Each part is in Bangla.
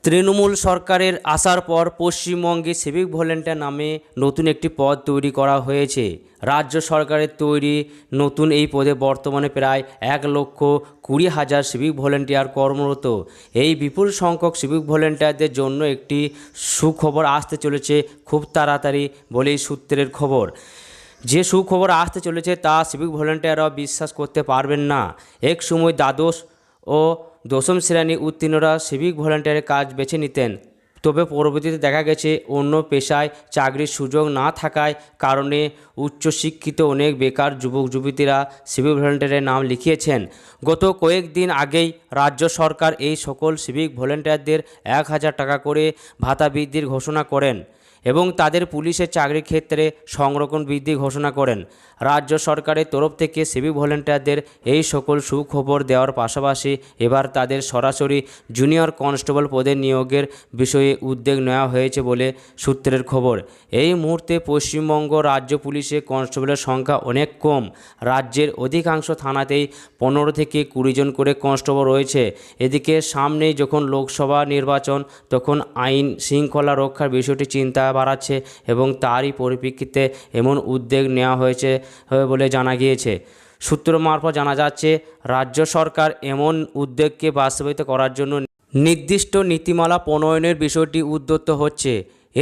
তৃণমূল সরকারের আসার পর পশ্চিমবঙ্গে সিভিক ভলেন্টিয়ার নামে নতুন একটি পদ তৈরি করা হয়েছে। রাজ্য সরকারের তৈরি নতুন এই পদে বর্তমানে প্রায় 1,20,000 সিভিক ভলেন্টিয়ার কর্মরত। এই বিপুল সংখ্যক সিভিক ভলেন্টিয়ারদের জন্য একটি সুখবর আসতে চলেছে খুব তাড়াতাড়ি বলেই সূত্রের খবর। যে সুখবর আসতে চলেছে তা সিভিক ভলেন্টিয়াররাও বিশ্বাস করতে পারবেন না। এক সময় দ্বাদশ ও দশম শ্রেণী উত্তীর্ণরা সিভিক ভলেন্টিয়ারের কাজ বেছে নিতেন, তবে পরবর্তীতে দেখা গেছে অন্য পেশায় চাকরির সুযোগ না থাকায় কারণে উচ্চশিক্ষিত অনেক বেকার যুবক যুবতীরা সিভিক ভলেন্টিয়ারের নাম লিখিয়েছেন। গত কয়েকদিন আগেই রাজ্য সরকার এই সকল সিভিক ভলেন্টিয়ারদের 1,000 টাকা করে ভাতা বৃদ্ধির ঘোষণা করেন এবং তাদের পুলিশের চাকরির ক্ষেত্রে সংরক্ষণ বৃদ্ধি ঘোষণা করেন। রাজ্য সরকারের তরফ থেকে সিভিক ভলেন্টিয়ারদের এই সকল সুখবর দেওয়ার পাশাপাশি এবার তাদের সরাসরি জুনিয়র কনস্টেবল পদে নিয়োগের বিষয়ে উদ্যোগ নেওয়া হয়েছে বলে সূত্রের খবর। এই মুহূর্তে পশ্চিমবঙ্গ রাজ্য পুলিশে কনস্টেবলের সংখ্যা অনেক কম। রাজ্যের অধিকাংশ থানাতেই 15 থেকে 20 জন করে কনস্টেবল রয়েছে। এদিকে সামনেই যখন লোকসভা নির্বাচন, তখন আইন শৃঙ্খলা রক্ষার বিষয়টি চিন্তা বাড়াচ্ছে এবং তারই পরিপ্রেক্ষিতে এমন উদ্যোগ নেওয়া হয়েছে বলে জানা গিয়েছে। সূত্র মারফত জানা যাচ্ছে রাজ্য সরকার এমন উদ্যোগকে বাস্তবায়িত করার জন্য নির্দিষ্ট নীতিমালা প্রণয়নের বিষয়টি উদ্যত হচ্ছে।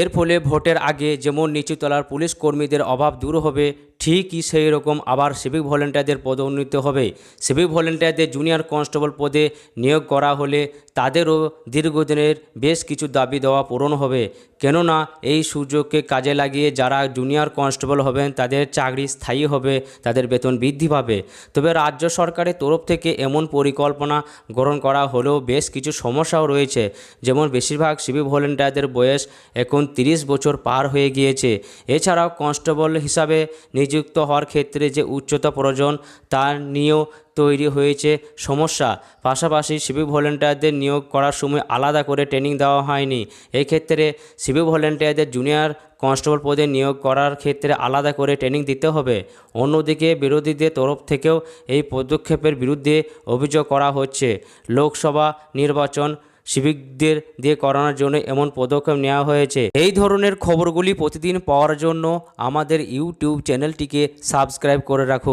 এর ফলে ভোটের আগে যেমন নিচুতলার পুলিশ কর্মীদের অভাব দূর হবে, ঠিকই সেই রকম আবার সিভিক ভলেন্টিয়ারদের পদোন্নতি হবে। সিভিক ভলেন্টিয়ারদের জুনিয়র কনস্টেবল পদে নিয়োগ করা হলে তাদেরও দীর্ঘদিনের বেশ কিছু দাবি দেওয়া পূরণ হবে। কেননা এই সুযোগকে কাজে লাগিয়ে যারা জুনিয়র কনস্টেবল হবেন তাদের চাকরি স্থায়ী হবে, তাদের বেতন বৃদ্ধি পাবে। তবে রাজ্য সরকারের তরফ থেকে এমন পরিকল্পনা গ্রহণ করা হলেও বেশ কিছু সমস্যাও রয়েছে। যেমন বেশিরভাগ সিভিক ভলেন্টিয়ারদের বয়স এখন 30 বছর পার হয়ে গিয়েছে। এছাড়াও কনস্টেবল হিসাবে নিযুক্ত হওয়ার ক্ষেত্রে যে উচ্চতা প্রয়োজন তা নিয়েও তৈরি হয়েছে সমস্যা। পাশাপাশি সিভিক ভলেন্টিয়ারদের নিয়োগ করার সময় আলাদা করে ট্রেনিং দেওয়া হয়নি। এই ক্ষেত্রে সিভিক ভলেন্টিয়ারদের জুনিয়র কনস্টেবল পদে নিয়োগ করার ক্ষেত্রে আলাদা করে ট্রেনিং দিতে হবে। অন্যদিকে বিরোধীদের তরফ থেকেও এই পদক্ষেপের বিরুদ্ধে অভিযোগ করা হচ্ছে। লোকসভা নির্বাচন সিভিকদের দিয়ে করানোর জন্য এমন পদক্ষেপ নেওয়া হয়েছে। এই ধরনের খবরগুলি প্রতিদিন পাওয়ার জন্য আমাদের ইউটিউব চ্যানেলটিকে সাবস্ক্রাইব করে রাখুন।